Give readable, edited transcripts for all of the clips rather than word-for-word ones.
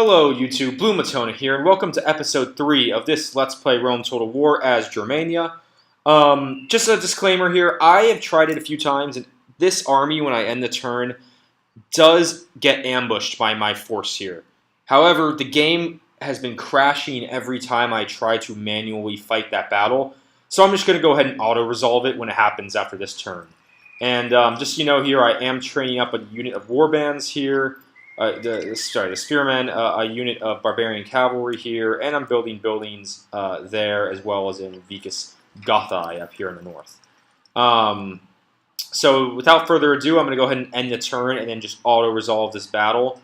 Hello YouTube, BlueMatona here, and welcome to episode 3 of this Let's Play Rome Total War as Germania. Just a disclaimer here, I have tried it a few times, and this army, when I end the turn, does get ambushed by my force here. However, the game has been crashing every time I try to manually fight that battle, so I'm just going to go ahead and auto-resolve it when it happens after this turn. And just so you know here, I am training up a unit of warbands here. The spearmen, a unit of barbarian cavalry here, and I'm building buildings there as well as in Vicus Gothai up here in the north. So without further ado, I'm going to go ahead and end the turn and then just auto-resolve this battle.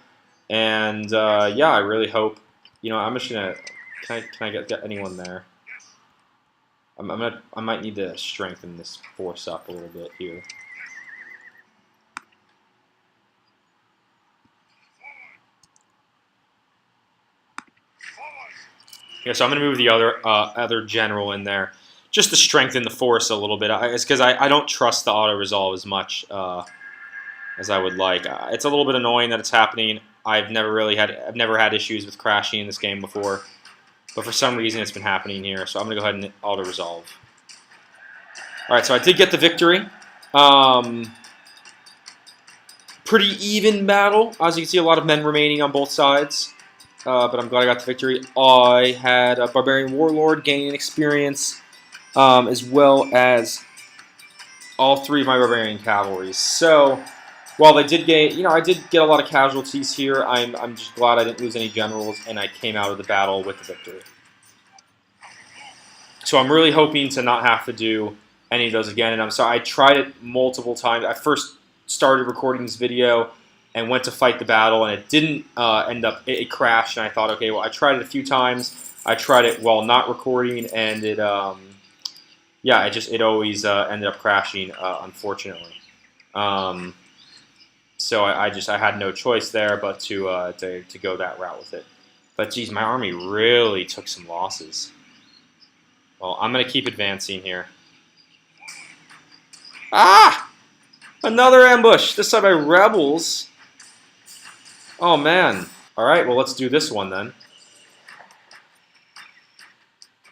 And yeah, I really hope, I'm just going to, can I get anyone there? I might need to strengthen this force up a little bit here. Yeah, so I'm going to move the other general in there just to strengthen the force a little bit. It's because I don't trust the auto-resolve as much as I would like. It's a little bit annoying that it's happening. I've never had issues with crashing in this game before, but for some reason it's been happening here. So I'm going to go ahead and auto-resolve. All right, so I did get the victory. Pretty even battle. As you can see, a lot of men remaining on both sides. But I'm glad I got the victory. I had a Barbarian Warlord gaining experience, as well as all 3 of my Barbarian Cavalries. So, while I did get, I did get a lot of casualties here, I'm just glad I didn't lose any generals, and I came out of the battle with the victory. So I'm really hoping to not have to do any of those again, and I'm sorry, I tried it multiple times. I first started recording this video and went to fight the battle, and it didn't end up, it crashed, and I thought, okay, well, I tried it a few times. I tried it while not recording, and it, yeah, it always ended up crashing, unfortunately. So I had no choice there but to go that route with it. But geez, my army really took some losses. Well, I'm going to keep advancing here. Ah! Another ambush, this time by rebels. Oh, man. All right, well, let's do this one then.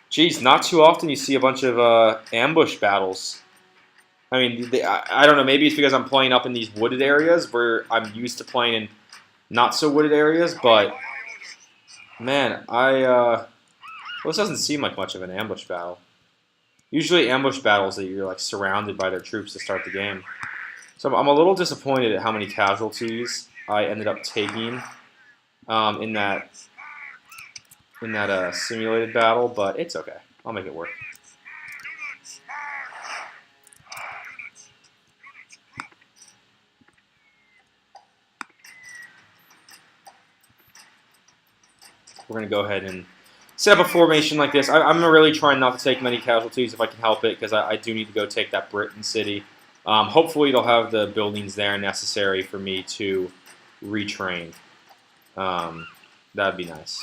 Geez, not too often you see a bunch of ambush battles. I mean, I don't know, maybe it's because I'm playing up in these wooded areas where I'm used to playing in not-so-wooded areas, but, man, well, this doesn't seem like much of an ambush battle. Usually ambush battles that you're, like, surrounded by their troops to start the game. So I'm a little disappointed at how many casualties I ended up taking in that simulated battle, but it's okay. I'll make it work. We're going to go ahead and set up a formation like this. I'm really trying not to take many casualties if I can help it, because I do need to go take that Britain city. Hopefully they'll have the buildings there necessary for me to retrain. That'd be nice.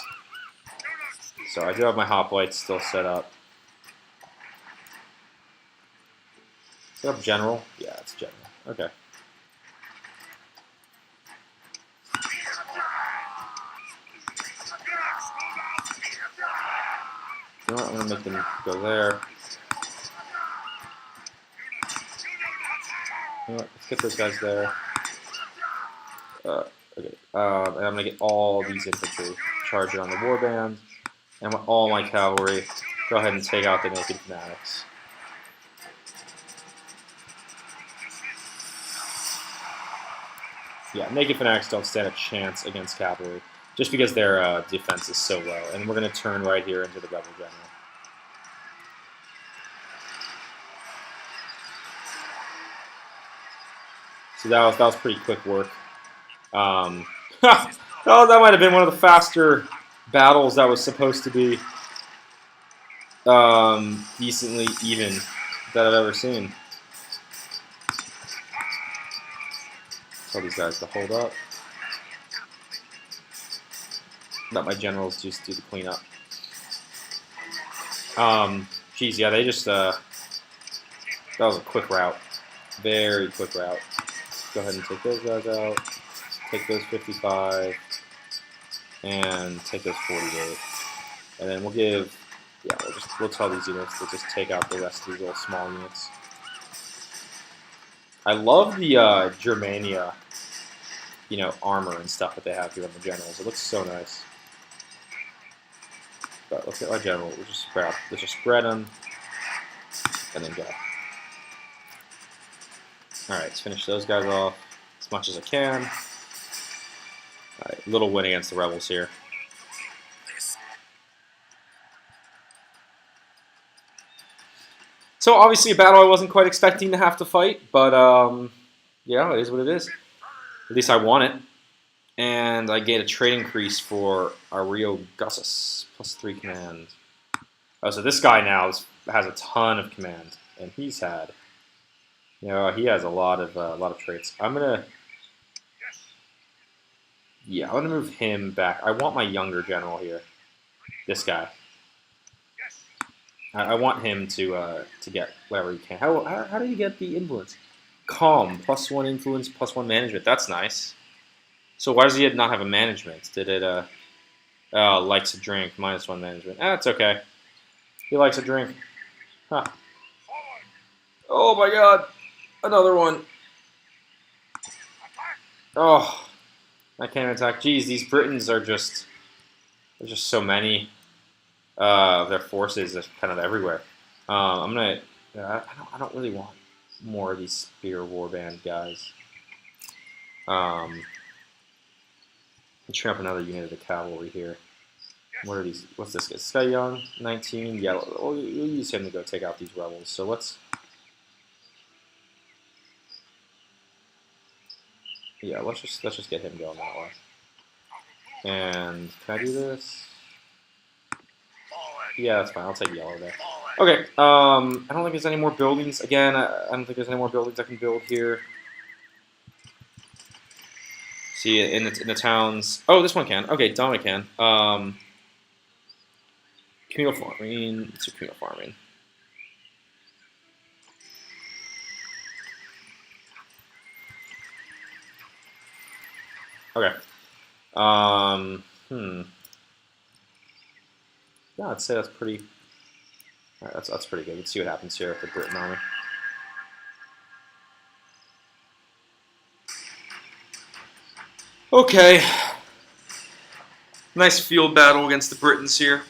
So I do have my hoplites still set up. Set up general? Yeah, it's general. Okay. You know what? I'm going to make them go there. You know what? Let's get those guys there. Okay. And I'm going to get all these infantry charging on the warband. And with all my cavalry, go ahead and take out the naked fanatics. Yeah, naked fanatics don't stand a chance against cavalry, just because their defense is so low. And we're going to turn right here into the rebel general. So that was pretty quick work. Oh, that might have been one of the faster battles that was supposed to be decently even that I've ever seen. Tell these guys to hold up. Let my generals just do the cleanup. Geez, yeah, they just that was a quick route, very quick route. Go ahead and take those guys out. Take those 55. and take those 48. And then we'll give, yeah, we'll tell these units to just take out the rest of these little small units. I love the Germania, you know, armor and stuff that they have here on the generals. It looks so nice. But let's get our general. Let's just spread them, and then go. All right, let's finish those guys off as much as I can. All right, little win against the rebels here. So obviously a battle I wasn't quite expecting to have to fight, but yeah, it is what it is. At least I won it. And I get a trade increase for Ario Gussus, +3 command. Oh, so this guy now has a ton of command, and he's had, you know, he has a lot of traits. I'm gonna move him back. I want my younger general here. This guy. I want him to get whatever he can. How do you get the influence? Calm, +1 influence, +1 management. That's nice. So why does he not have a management? Did it, likes to drink, -1 management. That's okay. He likes to drink. Huh. Oh my god. Another one. Oh. I can't attack. Geez, these Britons are just, there's just so many of their forces are kind of everywhere. I'm gonna, I don't really want more of these spear warband guys. Train up another unit of the cavalry here. What are these? What's this guy? Is this guy young? 19? Yeah, we'll use him to go take out these rebels. So let's just get him going that way. And can I do this? Yeah, that's fine. I'll take yellow there. Okay. I don't think there's any more buildings. Again, I don't think there's any more buildings I can build here. See, in the towns. Oh, this one can. Okay, Donna can. Communal farming. It's a communal farming. Okay. Yeah, I'd say that's pretty. All right, that's pretty good. Let's see what happens here with the Britain army. Okay. Nice field battle against the Britons here.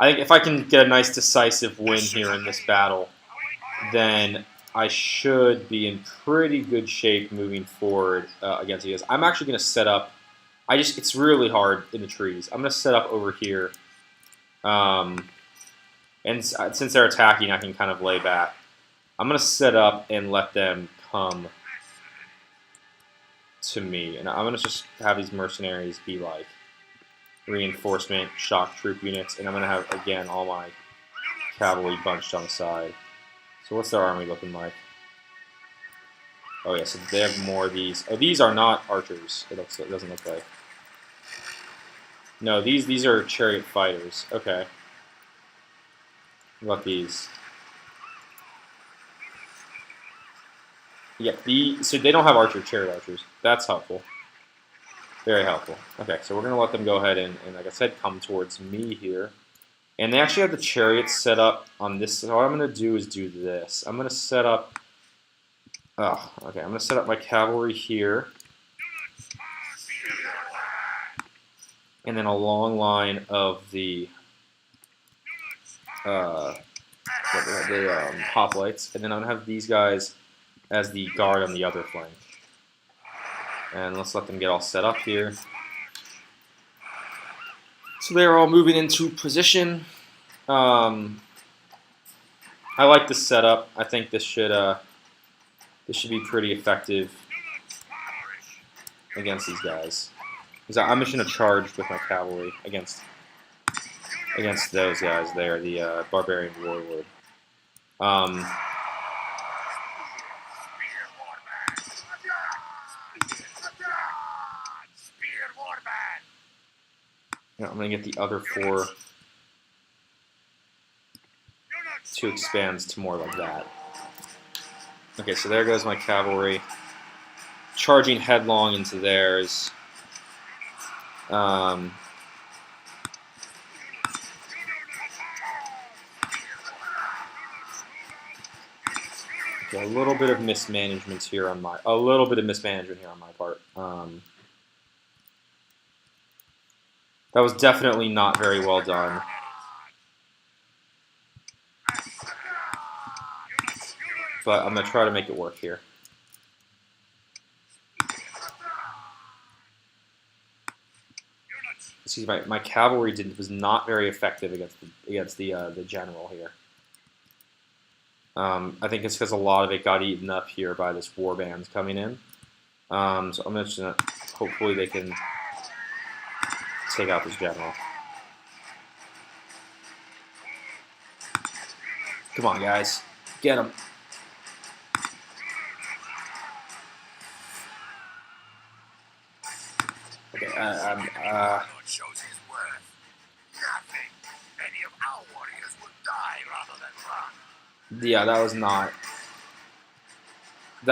I think if I can get a nice decisive win here in this battle, then I should be in pretty good shape moving forward against you guys. I'm actually going to set up. It's really hard in the trees. I'm going to set up over here. And since they're attacking, I can kind of lay back. I'm going to set up and let them come to me. And I'm going to just have these mercenaries be like reinforcement, shock troop units. And I'm going to have, again, all my cavalry bunched on the side. So what's their army looking like? Oh yeah, so they have more of these. Oh, these are not archers. It doesn't look like. No, these are chariot fighters. Okay. What about these? Yeah, so they don't have chariot archers. That's helpful. Very helpful. Okay, so we're gonna let them go ahead and like I said, come towards me here. And they actually have the chariots set up on this. So what I'm going to do is do this. I'm going to set up... Oh, okay. I'm going to set up my cavalry here. And then a long line of the hoplites. And then I'm going to have these guys as the guard on the other flank. And let's let them get all set up here. So they're all moving into position. I like this setup. I think this should be pretty effective against these guys. Because I'm just going to charge with my cavalry against those guys there, the barbarian warlord. I'm going to get the other 4 to expand to more like that. Okay, so there goes my cavalry, charging headlong into theirs. Okay, a little bit of mismanagement here on my part. That was definitely not very well done. But I'm gonna try to make it work here. Excuse me, my cavalry was not very effective against the general here. I think it's because a lot of it got eaten up here by this warbands coming in. So I'm just gonna hopefully they can take out this general. Come on, guys, get him. Okay, shows his worth. Nothing. Many of our warriors will die rather than run. Yeah, that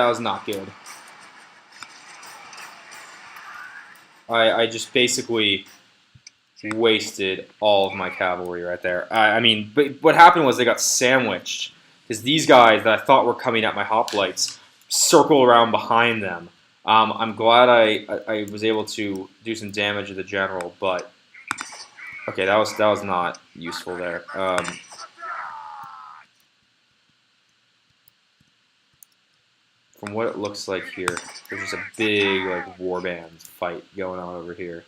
was not good. I just basically wasted all of my cavalry right there. I mean, but what happened was they got sandwiched because these guys that I thought were coming at my hoplites circle around behind them. I'm glad I was able to do some damage to the general, but okay, that was not useful there. From what it looks like here, there's just a big like warband fight going on over here.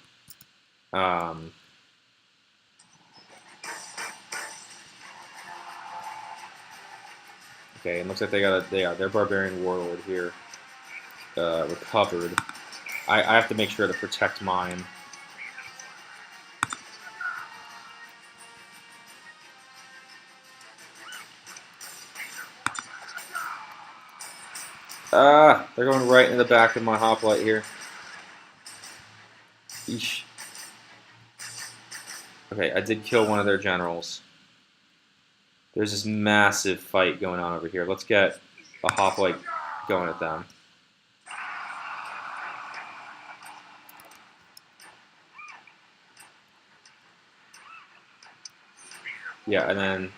Okay, it looks like their barbarian warlord here recovered. I have to make sure to protect mine. They're going right into the back of my hoplite here. Eesh. Okay, I did kill one of their generals. There's this massive fight going on over here. Let's get a hoplite going at them. Yeah, and then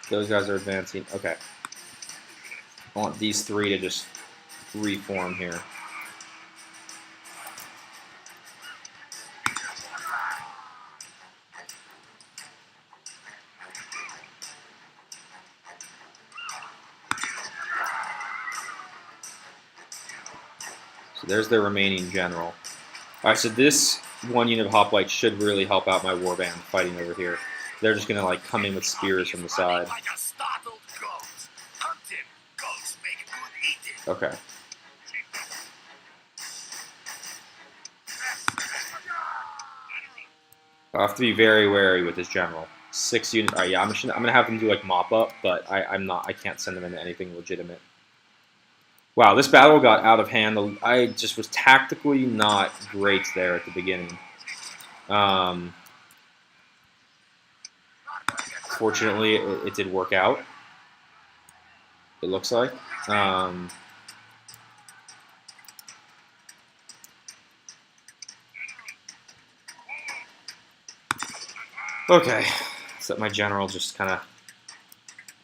those guys are advancing. Okay. I want these three to just reform here. So there's their remaining general. Alright, so this one unit of hoplites should really help out my warband fighting over here. They're just gonna like come in with spears from the side. Okay. I have to be very wary with this general. 6 units. All right, yeah, I'm gonna have them do like mop up, but I can't send them into anything legitimate. Wow, this battle got out of hand. I just was tactically not great there at the beginning. Fortunately, it did work out. It looks like. Okay, so let my general just kind of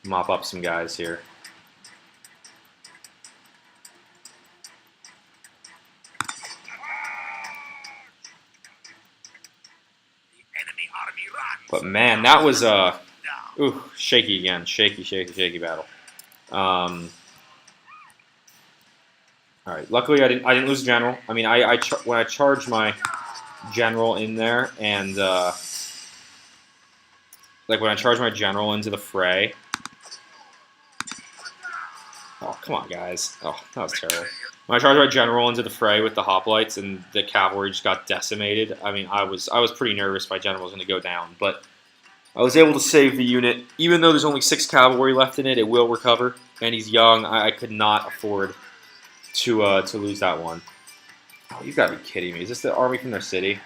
mop up some guys here. But man, that was shaky again, shaky battle. All right, luckily I didn't lose general. I mean, when I charged my general in there and like when I charged my general into the fray. Oh, come on, guys. Oh, that was terrible. When I charged my general into the fray with the hoplites and the cavalry just got decimated, I mean, I was pretty nervous my general was going to go down, but I was able to save the unit. Even though there's only 6 cavalry left in it, it will recover, and he's young. I could not afford to lose that one. Oh, you gotta be kidding me. Is this the army from their city?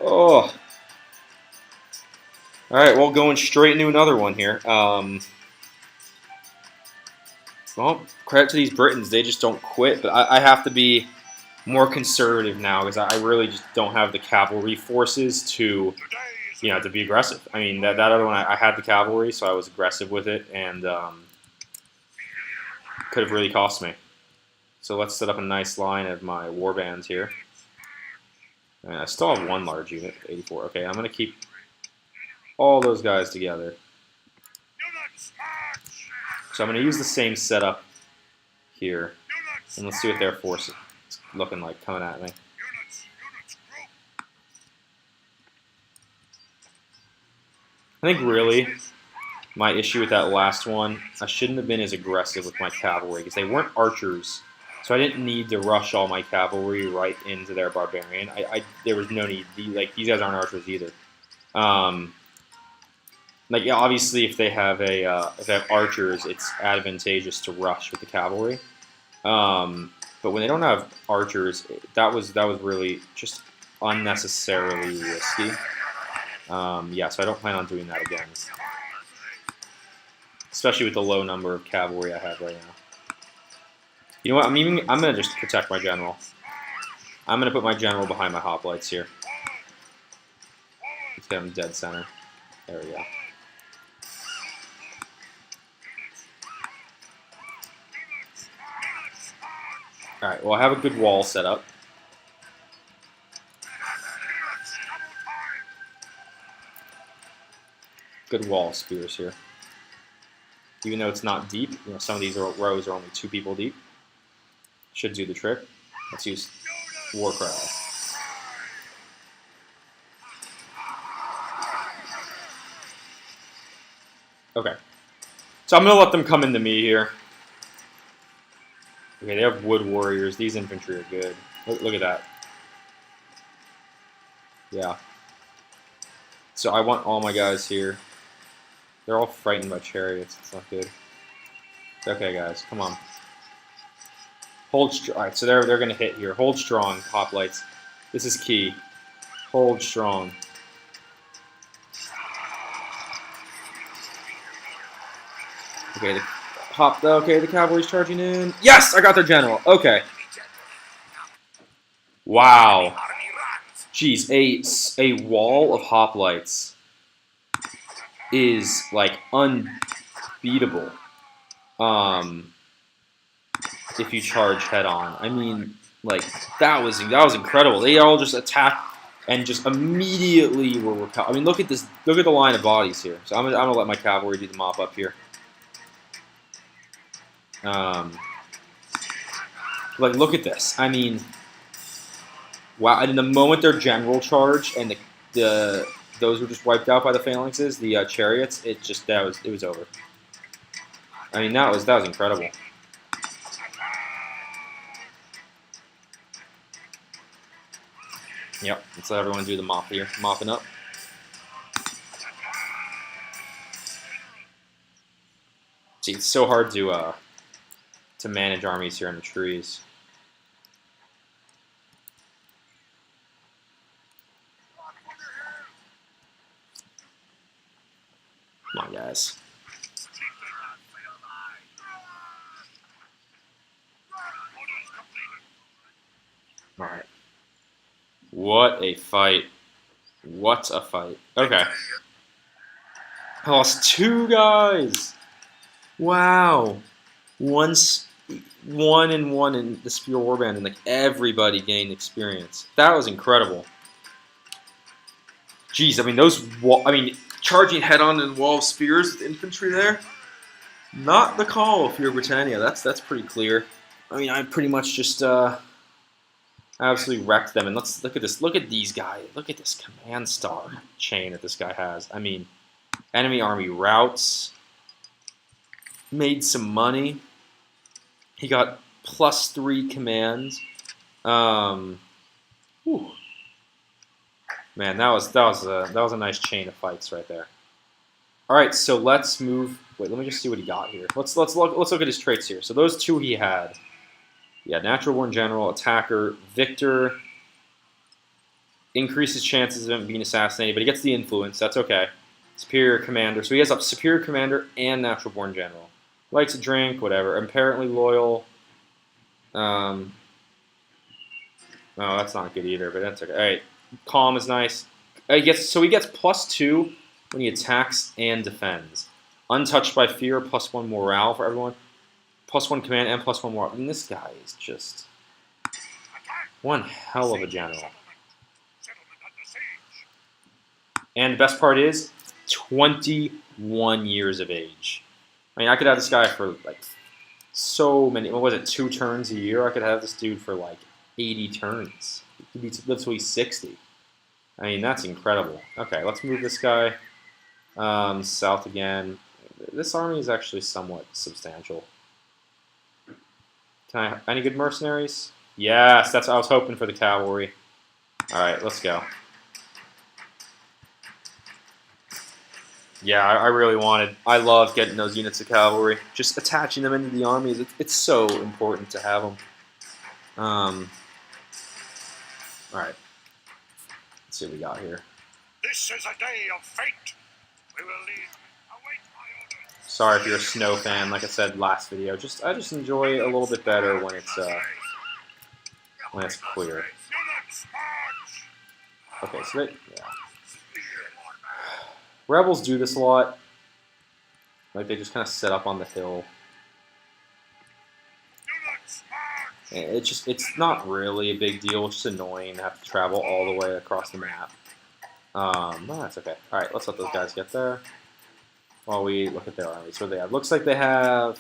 Oh. Alright, well, going straight into another one here. Well, credit to these Britons. They just don't quit. But I have to be more conservative now because I really just don't have the cavalry forces to, to be aggressive. I mean, that other one, I had the cavalry, so I was aggressive with it, and could have really cost me. So let's set up a nice line of my warbands here. And I still have one large unit, 84. Okay, I'm going to keep all those guys together. So I'm going to use the same setup here. And let's see what their force is looking like coming at me. I think really my issue with that last one, I shouldn't have been as aggressive with my cavalry because they weren't archers. So I didn't need to rush all my cavalry right into their barbarian. There was no need. These guys aren't archers either. Yeah, obviously if they have archers, it's advantageous to rush with the cavalry. But when they don't have archers, that was really just unnecessarily risky. Yeah, so I don't plan on doing that again. Especially with the low number of cavalry I have right now. You know what? I'm gonna just protect my general. I'm gonna put my general behind my hoplites here. Let's get him dead center. There we go. All right. Well, I have a good wall set up. Good wall spears here. Even though it's not deep, some of these rows are only 2 people deep. Should do the trick. Let's use War Cry. Okay. So I'm going to let them come into me here. Okay, they have wood warriors. These infantry are good. Look at that. Yeah. So I want all my guys here. They're all frightened by chariots. It's not good. Okay, guys, come on. Hold strong. All right, so they're going to hit here. Hold strong, hoplites. This is key. Hold strong. Okay, the cavalry's charging in. Yes, I got their general. Okay. Wow. Jeez, a wall of hoplites is like unbeatable. If you charge head on, I mean, like that was incredible. They all just attacked and just immediately were repelled. I mean, look at this. Look at the line of bodies here. So I'm gonna let my cavalry do the mop up here. Like look at this. I mean, wow! And in the moment their general charged and those were just wiped out by the phalanxes, the chariots. It was over. I mean, that was incredible. Yep, let's let everyone do the mop here. Mopping up. See, it's so hard to manage armies here in the trees. Come on, guys. All right. What a fight. What a fight. Okay. I lost 2 guys. Wow. One and one in the Spear Warband, and like everybody gained experience. That was incredible. Jeez, I mean charging head on in wall of spears with infantry there. Not the call if you're Britannia. That's pretty clear. I mean, I pretty much just absolutely wrecked them. And let's look at this. Look at these guys. Look at this command star chain that this guy has. I mean, enemy army routes. Made some money. He got +3 commands. Whew. Man, that was a nice chain of fights right there. All right, so let's move. Wait, let me just see what he got here. Let's look at his traits here. So those 2 he had. Yeah, natural born general, attacker, victor. Increases chances of him being assassinated, but he gets the influence. That's okay. Superior commander. So he has a superior commander and natural born general. Likes a drink, whatever. Apparently loyal. No, that's not good either, but that's okay. All right, calm is nice. He gets +2 when he attacks and defends. Untouched by fear, +1 morale for everyone. +1 command and +1 morale. And this guy is just one hell of a general. And the best part is 21 years of age. I mean, I could have this guy for like so many. What was it? 2 turns a year. I could have this dude for like 80 turns. He could live till he's 60. I mean, that's incredible. Okay, let's move this guy south again. This army is actually somewhat substantial. Any good mercenaries? Yes, that's what I was hoping for the cavalry. All right, let's go. Yeah, I love getting those units of cavalry. Just attaching them into the armies, it's so important to have them. All right, let's see what we got here. This is a day of fate. We will leave. Await my orders. Sorry if you're a snow fan, like I said last video. I just enjoy a little bit better when it's clear. Okay, so yeah. Rebels do this a lot. Like, they just kind of set up on the hill. And it's not really a big deal. It's just annoying to have to travel all the way across the map. No, that's okay. All right, let's let those guys get there while we look at their armies. What do they have? Looks like they have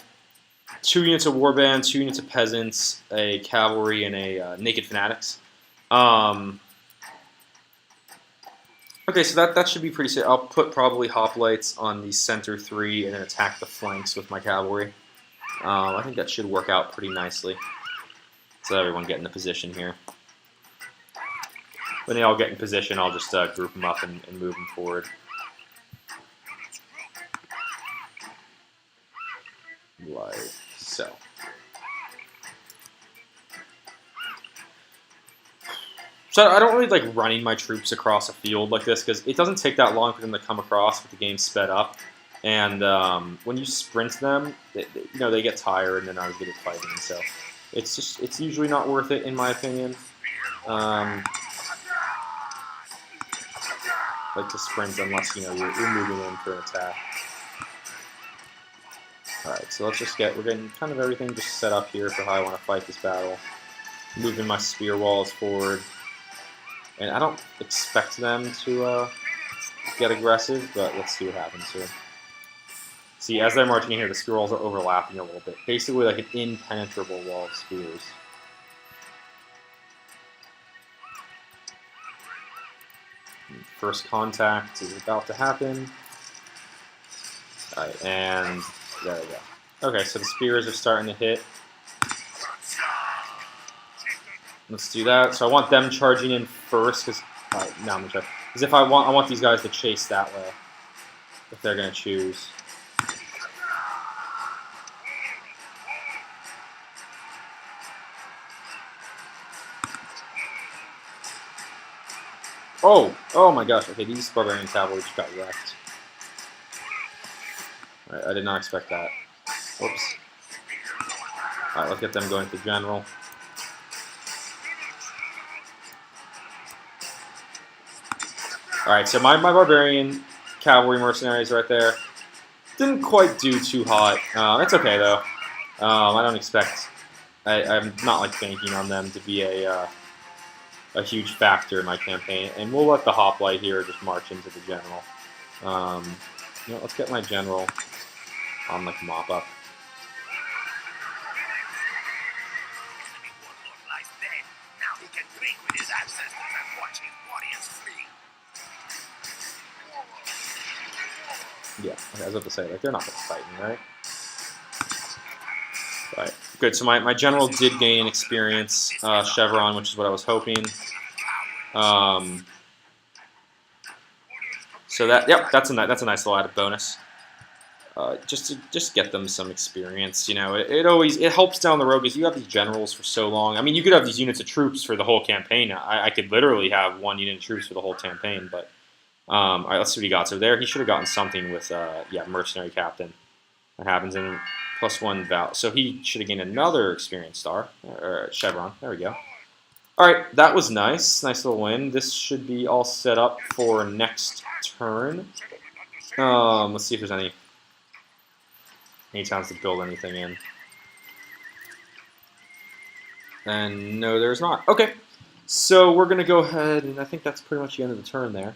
2 units of warband, 2 units of peasants, a cavalry, and a naked fanatics. Okay, so that should be pretty safe. I'll put probably hoplites on the center 3 and then attack the flanks with my cavalry. I think that should work out pretty nicely. So everyone get in the position here. When they all get in position, I'll just group them up and move them forward. Like so. So I don't really like running my troops across a field like this because it doesn't take that long for them to come across with the game sped up. And when you sprint them, they get tired and they're not as good at fighting. So it's usually not worth it in my opinion. Like to sprint unless you're moving in for an attack. All right, so we're getting kind of everything just set up here for how I want to fight this battle. Moving my spear walls forward. And I don't expect them to get aggressive, but let's see what happens here. See, as they're marching in here, the spear walls are overlapping a little bit. Basically like an impenetrable wall of spears. First contact is about to happen. Alright, and there we go. Okay, so the spears are starting to hit. Let's do that. So I want them charging in first, because no, I'm gonna try. Because if I want these guys to chase that way, if they're gonna choose. Oh my gosh! Okay, these barbarian cavalry just got wrecked. All right, I did not expect that. Oops. All right, let's get them going to general. Alright, so my barbarian cavalry mercenaries right there didn't quite do too hot. It's okay though. I don't expect. I'm not like banking on them to be a huge factor in my campaign, and we'll let the hoplite here just march into the general. Let's get my general on like mop up. Yeah, I was about to say, like, they're not going to fight me, right? Right, good. So my general did gain experience, chevron, which is what I was hoping. So that's a nice little added bonus. Just to get them some experience, it helps down the road because you have these generals for so long. I mean, you could have these units of troops for the whole campaign. I could literally have 1 unit of troops for the whole campaign, but. All right, let's see what he got. So there, he should have gotten something with, mercenary captain. That happens, and +1 val. So he should have gained another experience star or chevron. There we go. All right, that was nice. Nice little win. This should be all set up for next turn. Let's see if there's any towns to build anything in. And no, there's not. Okay, so we're gonna go ahead, and I think that's pretty much the end of the turn there.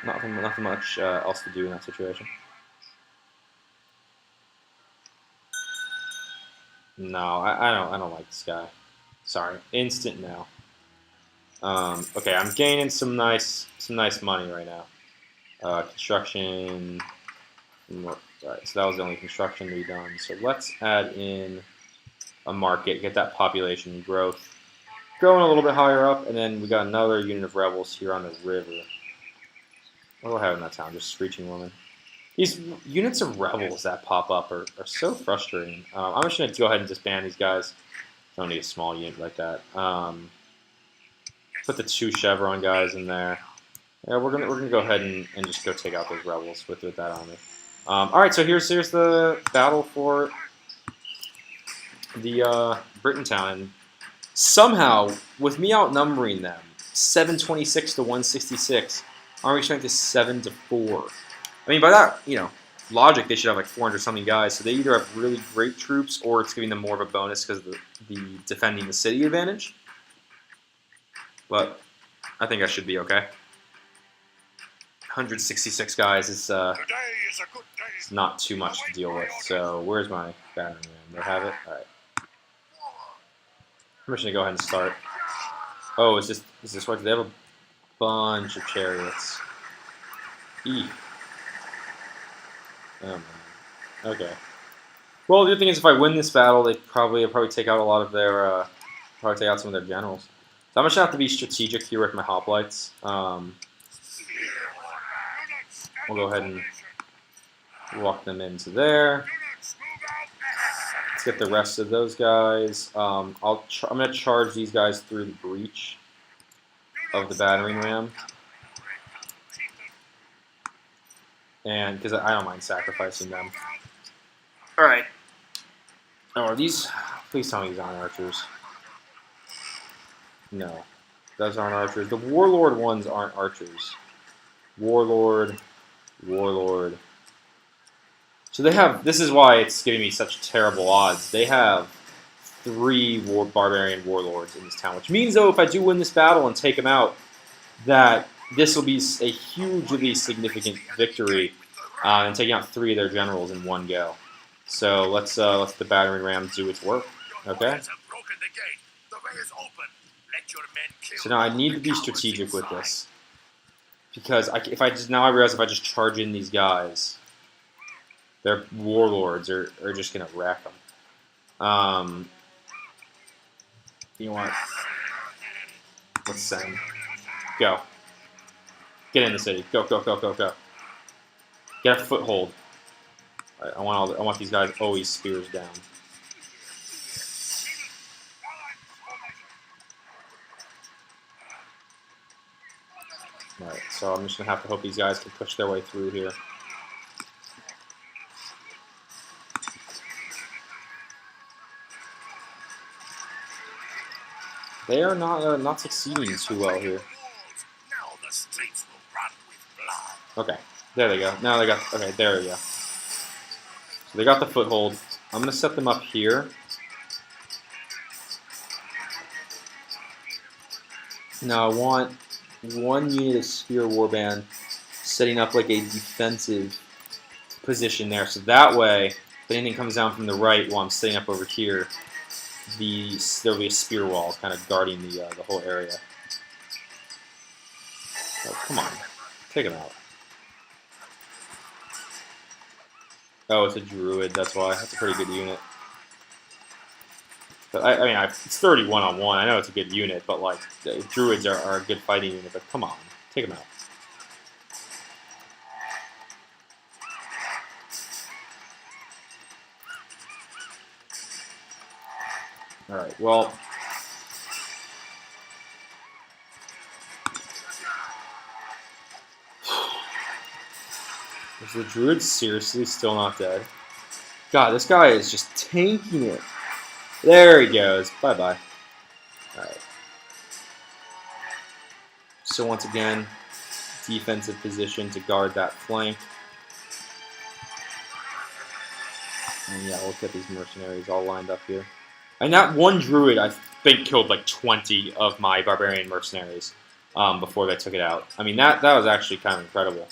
Nothing much else to do in that situation. No, I don't like this guy. Sorry, instant no. Okay, I'm gaining some nice money right now. Construction. Alright, so that was the only construction to be done. So let's add in a market, get that population growth going a little bit higher up, and then we got another unit of rebels here on the river. What do I have in that town? Just Screeching Woman. These units of rebels that pop up are so frustrating. I'm just going to go ahead and disband these guys. Don't need a small unit like that. Put the 2 chevron guys in there. Yeah, we're gonna go ahead and just go take out those rebels with that army. All right, so here's the battle for the Britain town, and somehow with me outnumbering them 726 to 166, army strength is 7 to 4. I mean, by that logic, they should have like 400 something guys. So they either have really great troops, or it's giving them more of a bonus because of the defending the city advantage. But I think I should be okay. 166 guys is not too much to deal with. So where's my battering ram? They have it. All right. I'm just gonna go ahead and start. Oh, is this what? They have a bunch of chariots. E. Oh man. Okay. Well, the good thing is, if I win this battle, I'll probably take out a lot of their, probably take out some of their generals. So I'm just gonna have to be strategic here with my hoplites. We'll go ahead and walk them into there. Let's get the rest of those guys. I'm gonna charge these guys through the breach of the battering ram, and because I don't mind sacrificing them. All right. Oh, are these? Please tell me these aren't archers. No, those aren't archers. The warlord ones aren't archers. Warlord. So they have. This is why it's giving me such terrible odds. They have 3 barbarian warlords in this town, which means, though, if I do win this battle and take them out, that this will be a hugely significant victory, and taking out 3 of their generals in one go. So let's the battering ram do its work. Okay. So now I need to be strategic with this, because I realize if I just charge in these guys, their warlords are just gonna wreck them. You know what? Let's send. Go. Get in the city. Go. Get a foothold. All right, I want these guys always spears down. All right, so I'm just gonna have to hope these guys can push their way through here. They are not succeeding too well here. Okay, there they go. Now they got. Okay, there we go. So they got the foothold. I'm gonna set them up here. Now I want 1 unit of spear warband setting up like a defensive position there. So that way, if anything comes down from the right while I'm setting up over here, there'll be a spear wall kind of guarding the whole area. Oh, come on. Take him out. Oh, it's a druid, that's why. That's a pretty good unit. But I mean, it's 31 on 1. I know it's a good unit, but like, druids are a good fighting unit, but come on. Take him out. Alright, well, Is the druid seriously still not dead? God, this guy is just tanking it. There he goes. Bye-bye. Alright. So once again, defensive position to guard that flank. And yeah, look at these mercenaries all lined up here. And that one druid, I think, killed like 20 of my barbarian mercenaries before they took it out. I mean, that was actually kind of incredible.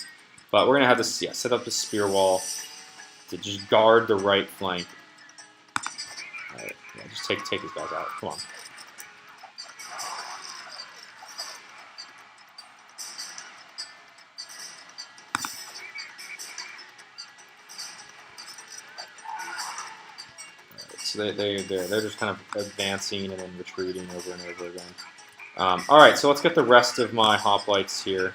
But we're going to have this, yeah, set up the spear wall to just guard the right flank. Alright, yeah, just take these guys out. Come on. So they're just kind of advancing and then retreating over and over again. Alright, so let's get the rest of my hoplites here.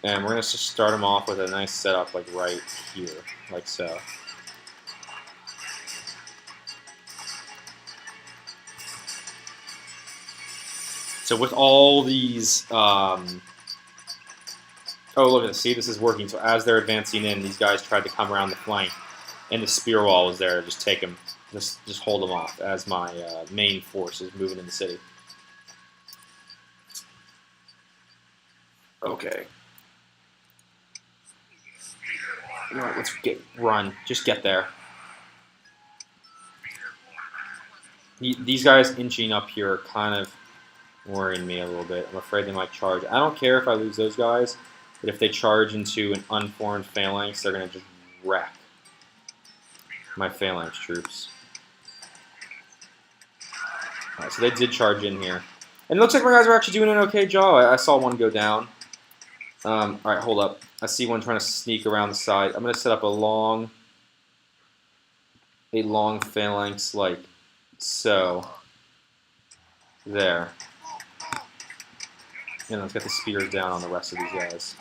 And we're going to just start them off with a nice setup like right here, like so. So with all these, oh look at this, see, this is working. So as they're advancing in, these guys tried to come around the flank, and the spear wall was there to just take them, just hold them off as my main force is moving in the city. Okay. All right, let's run. Just get there. These guys inching up here are kind of worrying me a little bit. I'm afraid they might charge. I don't care if I lose those guys, but if they charge into an unformed phalanx, they're going to just wreck my phalanx troops. Alright, so they did charge in here. And it looks like my guys are actually doing an okay job. I saw one go down. Alright, hold up. I see one trying to sneak around the side. I'm going to set up a long phalanx like so. There. And let's get the spears down on the rest of these guys.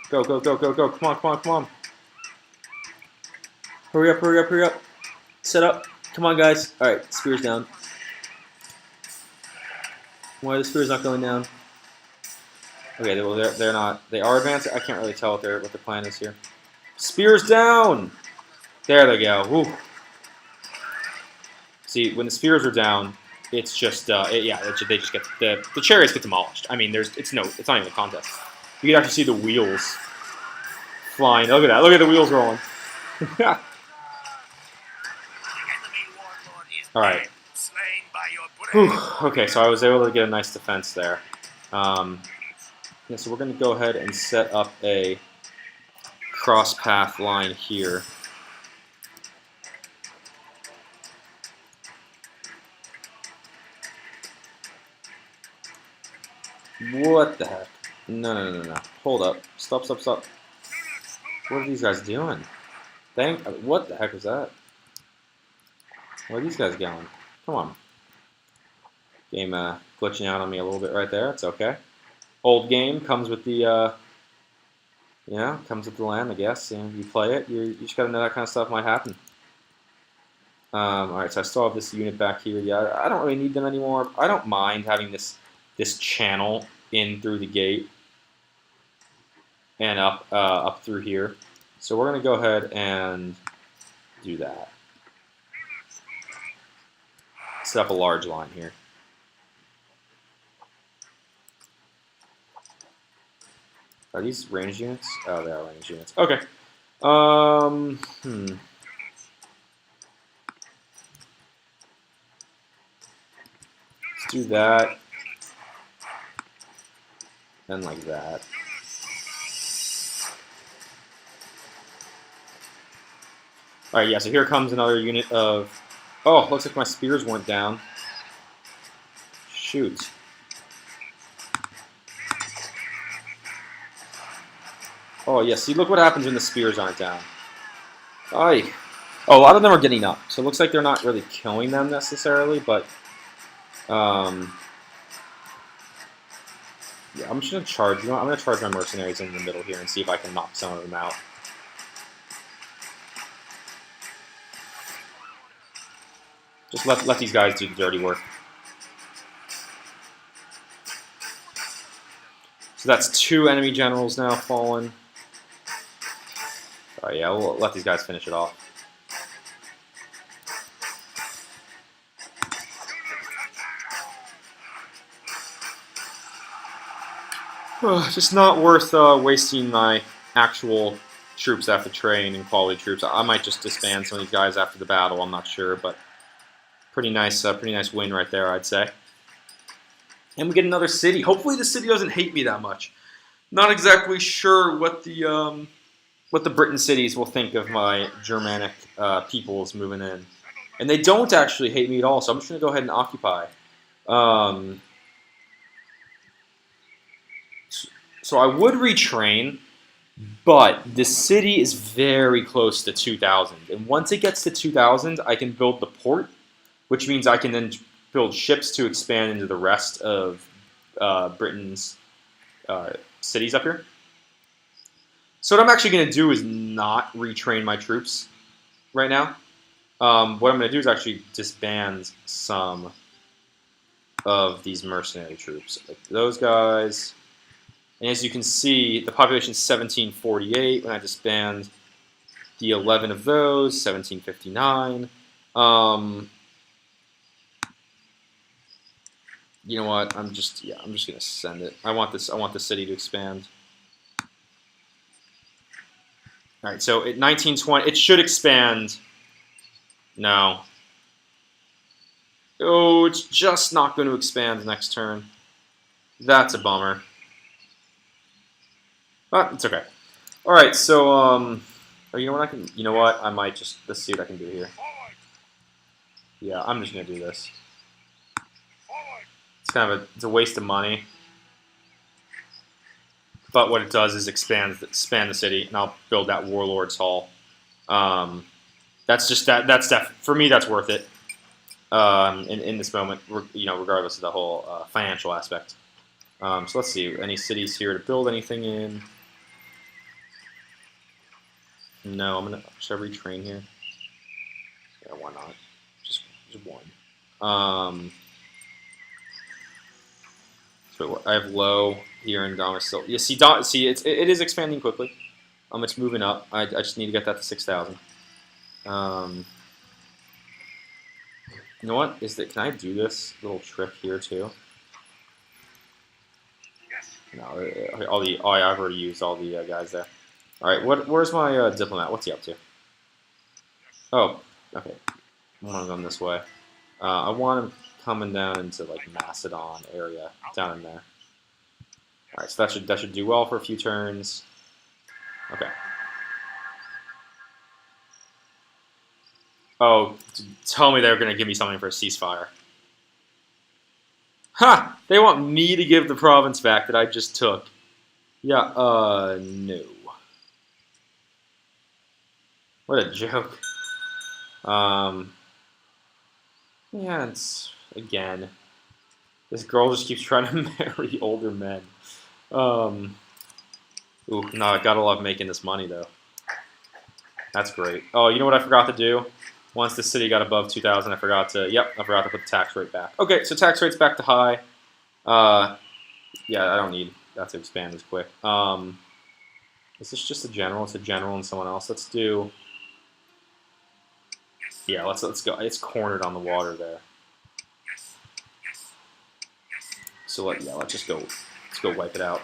Go, go, go, go, go. Come on, come on, come on. Hurry up, hurry up, hurry up. Set up. Come on, guys. Alright, spears down. Why are the spears not going down? Okay, well, they're not. They are advanced. I can't really tell what the plan is here. Spears down! There they go. Woo. See, when the spears are down, it's just, they just get, the chariots get demolished. I mean, it's not even a contest. You can actually see the wheels flying. Look at that. Look at the wheels rolling. Alright. Okay, so I was able to get a nice defense there. Yeah, so we're going to go ahead and set up a cross path line here. What the heck? No. Hold up. Stop. What are these guys doing? What the heck is that? Where are these guys going? Come on. Game glitching out on me a little bit right there. It's okay. Old game comes with the, comes with the land, I guess. You play it. You just gotta know that kind of stuff might happen. Alright, so I still have this unit back here. Yeah, I don't really need them anymore. I don't mind having this channel in through the gate and up through here. So we're gonna go ahead and do that. Set up a large line here. Are these ranged units? Oh, they are ranged units. Okay. Let's do that. And like that. Alright, yeah, so here comes another unit of... Oh, looks like my spears weren't down. Shoot. Oh, yeah, see, look what happens when the spears aren't down. Aye. Oh, a lot of them are getting up. So it looks like they're not really killing them necessarily, but... yeah, I'm just going to charge. I'm going to charge my mercenaries in the middle here and see if I can knock some of them out. Just let these guys do the dirty work. So that's 2 enemy generals now fallen. Alright, yeah, we'll let these guys finish it off. Just not worth wasting my actual troops after train and quality troops. I might just disband some of these guys after the battle. I'm not sure, but pretty nice win right there, I'd say. And we get another city. Hopefully, the city doesn't hate me that much. Not exactly sure what the Britain cities will think of my Germanic peoples moving in, and they don't actually hate me at all. So I'm just gonna go ahead and occupy. So I would retrain, but the city is very close to 2,000. And once it gets to 2,000, I can build the port, which means I can then build ships to expand into the rest of Britain's cities up here. So what I'm actually going to do is not retrain my troops right now. What I'm going to do is actually disband some of these mercenary troops, like those guys. And as you can see, the population is 1748 when I disband the 11 of those, 1759. You know what? I'm just gonna send it. I want the city to expand. All right, so at 1920, it should expand. No. Oh, it's just not going to expand next turn. That's a bummer. But it's okay. All right, so oh, you know what I can? You know what? I might just let's see what I can do here. Yeah, I'm just gonna do this. It's kind of it's a waste of money, but what it does is expand the city, and I'll build that Warlord's Hall. That's just that's for me. That's worth it. In this moment, you know, regardless of the whole financial aspect. So let's see. Any cities here to build anything in? No, should I retrain here? Yeah, why not? Just one. So I have low here in domicile. You see, it is expanding quickly. It's moving up. I just need to get that to 6,000. You know what? Can I do this little trick here too? No, I've already used all the guys there. All right, where's my diplomat? What's he up to? Oh, okay. I want him this way. I want him coming down into like Macedon area down in there. All right, so that should do well for a few turns. Okay. Oh, tell me they're going to give me something for a ceasefire. Ha! They want me to give the province back that I just took. Yeah, no. What a joke. Yeah, it's, again, this girl just keeps trying to marry older men. Ooh, no, I gotta love making this money, though. That's great. Oh, you know what I forgot to do? Once the city got above 2,000, I forgot to put the tax rate back. Okay, so tax rate's back to high. Yeah, I don't need that to expand as quick. Is this just a general? It's a general and someone else. Let's do... Yeah, let's go. It's cornered on the water there. So let's just go. Let's go wipe it out.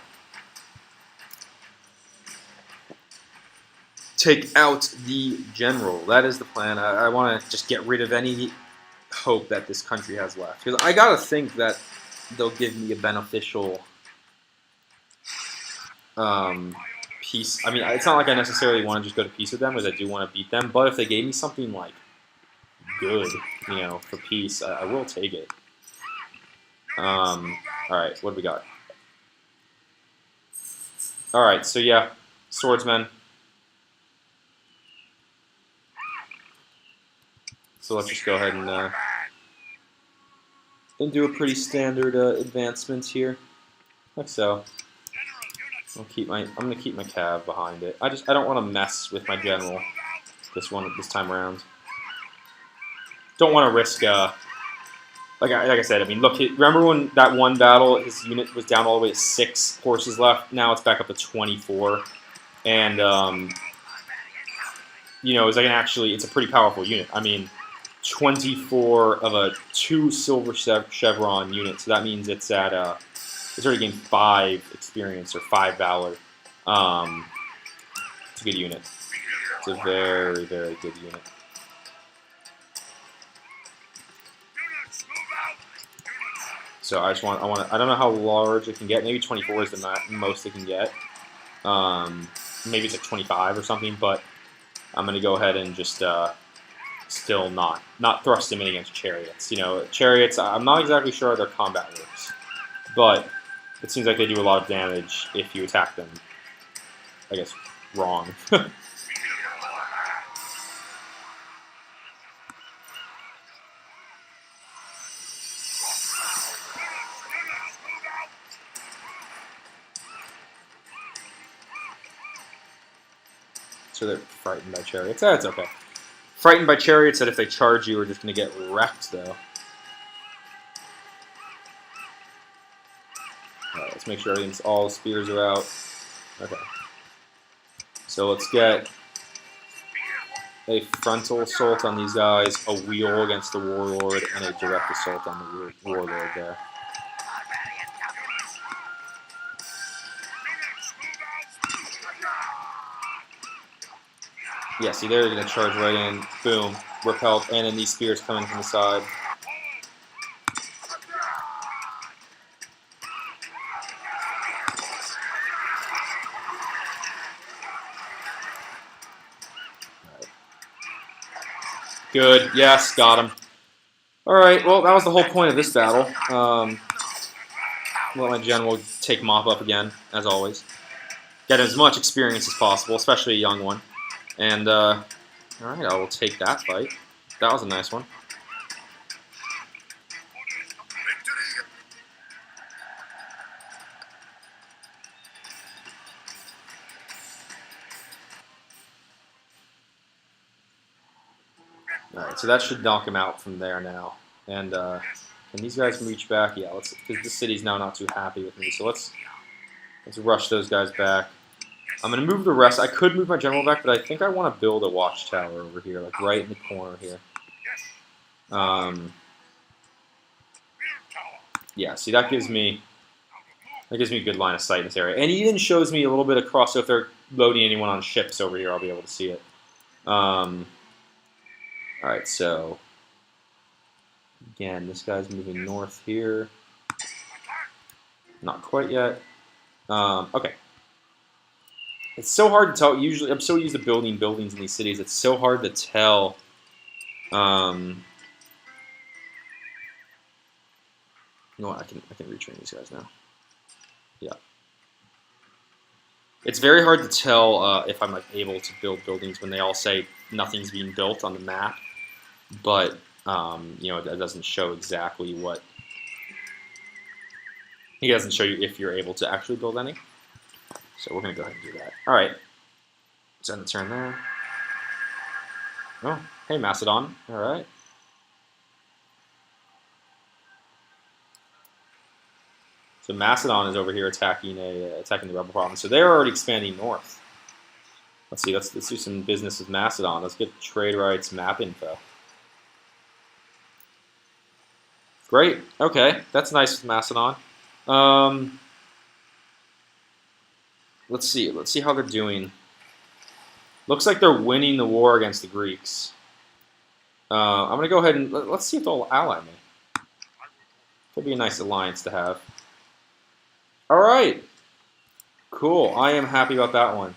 Take out the general. That is the plan. I want to just get rid of any hope that this country has left, because I gotta think that they'll give me a beneficial peace. I mean, it's not like I necessarily want to just go to peace with them, because I do want to beat them. But if they gave me something like good, you know, for peace, I will take it. All right, what do we got? All right, so yeah, swordsmen. So let's just go ahead and do a pretty standard advancement here, like so. I'm gonna keep my cav behind it. I don't want to mess with my general this time around. Don't want to risk like I said, I mean, look, remember when that one battle, his unit was down all the way to 6 horses left? Now it's back up to 24. And, you know, it's like it's a pretty powerful unit. I mean, 24 of a 2 silver chevron unit, so that means it's at, it's already gained 5 experience or 5 valor. It's a good unit. It's a very, very good unit. So I don't know how large it can get. Maybe 24 is the most it can get. Maybe it's like 25 or something, but I'm going to go ahead and just still not thrust him in against chariots. You know, chariots, I'm not exactly sure how their combat works, but it seems like they do a lot of damage if you attack them, I guess, wrong. So they're frightened by chariots. That's okay. Frightened by chariots that if they charge you are just going to get wrecked, though. Alright, let's make sure all the spears are out. Okay. So let's get a frontal assault on these guys, a wheel against the warlord, and a direct assault on the warlord there. Yeah, see, they're going to charge right in. Boom. Repelled. And then these spears coming from the side. Right. Good. Yes, got him. Alright, well, that was the whole point of this battle. Let my general take Mop up again, as always. Get as much experience as possible, especially a young one. And, alright, I will take that fight. That was a nice one. Alright, so that should knock him out from there now. And, can these guys reach back? Yeah, because the city's now not too happy with me. So let's rush those guys back. I'm going to move the rest. I could move my general back, but I think I want to build a watchtower over here, like right in the corner here. Yeah, see, that gives me a good line of sight in this area. And it even shows me a little bit across, so if they're loading anyone on ships over here, I'll be able to see it. Alright, so again, this guy's moving north here. Not quite yet. Okay. It's so hard to tell. Usually, I'm so used to building buildings in these cities. It's so hard to tell. You know what? I can retrain these guys now. Yeah. It's very hard to tell if I'm like able to build buildings when they all say nothing's being built on the map, but you know, it doesn't show exactly what. It doesn't show you if you're able to actually build any. So we're going to go ahead and do that. All right. Let's end the turn there. Oh, hey, Macedon. All right. So Macedon is over here attacking the rebel province. So they're already expanding north. Let's see. Let's do some business with Macedon. Let's get trade rights, map info. Great. Okay, that's nice with Macedon. Let's see. Let's see how they're doing. Looks like they're winning the war against the Greeks. I'm going to go ahead and let's see if they'll ally me. Could be a nice alliance to have. All right. Cool. I am happy about that one.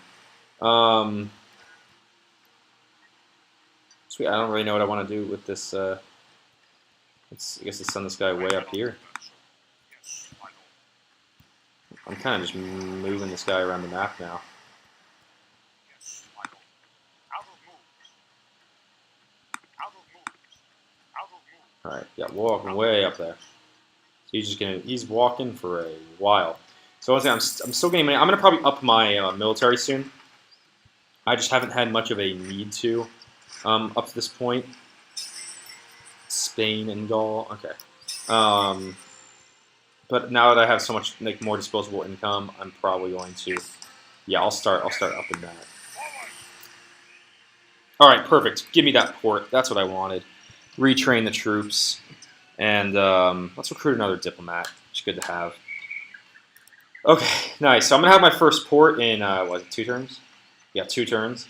Sweet. I don't really know what I want to do with this. I guess let's send this guy way up here. I'm kind of just moving this guy around the map now. All right, yeah, walking way up there. So he's walking for a while. So I'm still getting money. I'm gonna probably up my military soon. I just haven't had much of a need to up to this point. Spain and Gaul. Okay. But now that I have so much more disposable income, I'm probably going to. Yeah, I'll start upping that. All right, perfect. Give me that port. That's what I wanted. Retrain the troops, and let's recruit another diplomat. It's good to have. Okay, nice. So I'm gonna have my first port in what, 2 turns? Yeah, 2 turns,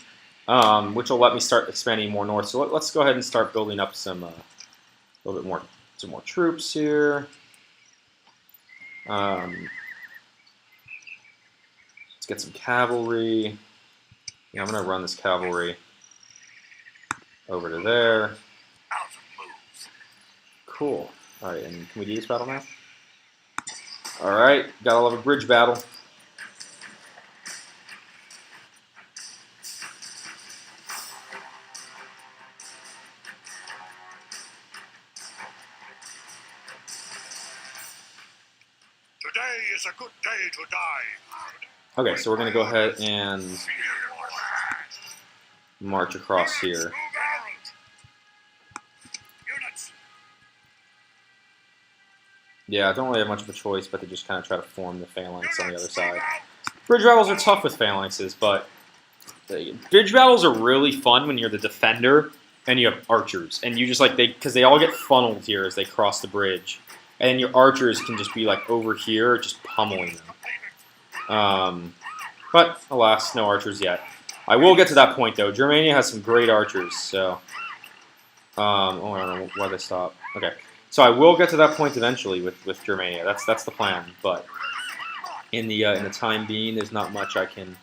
which will let me start expanding more north. So let's go ahead and start building up some a little bit more, some more troops here. Let's get some cavalry. Yeah, I'm gonna run this cavalry over to there. Cool. All right, and can we do this battle now? All right, gotta love a bridge battle. Today is a good day to die. Okay, so we're gonna go ahead and march across here. Yeah, I don't really have much of a choice but to just kind of try to form the phalanx on the other side. Bridge battles are tough with phalanxes, but bridge battles are really fun when you're the defender and you have archers, and you just because they all get funneled here as they cross the bridge, and your archers can just be like over here, just pummeling them. But alas, no archers yet. I will get to that point though. Germania has some great archers, so oh, I don't know why they stopped. Okay, so I will get to that point eventually with Germania. That's the plan, but in the time being, there's not much I can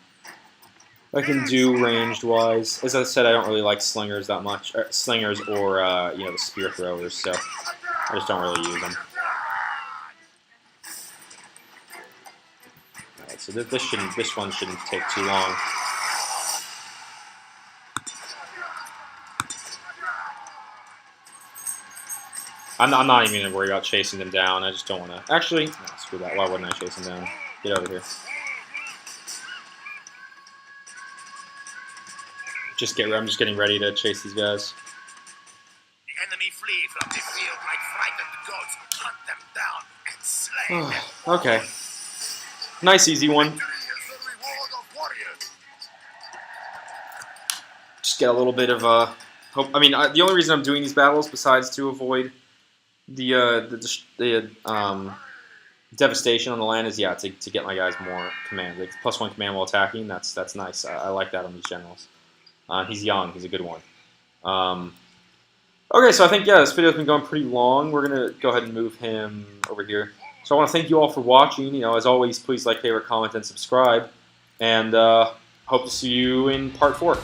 do ranged wise. As I said, I don't really like slingers that much, slingers or the spear throwers, so I just don't really use them. All right, so this one shouldn't take too long. I'm not even gonna worry about chasing them down. I just don't want to. Actually, no, screw that. Why wouldn't I chase them down? Get over here. I'm just getting ready to chase these guys. The enemy flee from the field like frightened goats. Hunt them down and slay them. Okay. Nice, easy one. Just get a little bit of hope. I mean, the only reason I'm doing these battles, besides to avoid the devastation on the land, is to get my guys more command. Like +1 command while attacking. That's nice. I like that on these generals. He's young. He's a good one. Okay, so I think this video's been going pretty long. We're gonna go ahead and move him over here. So I want to thank you all for watching. As always, please like, favorite, comment, and subscribe. And hope to see you in part 4.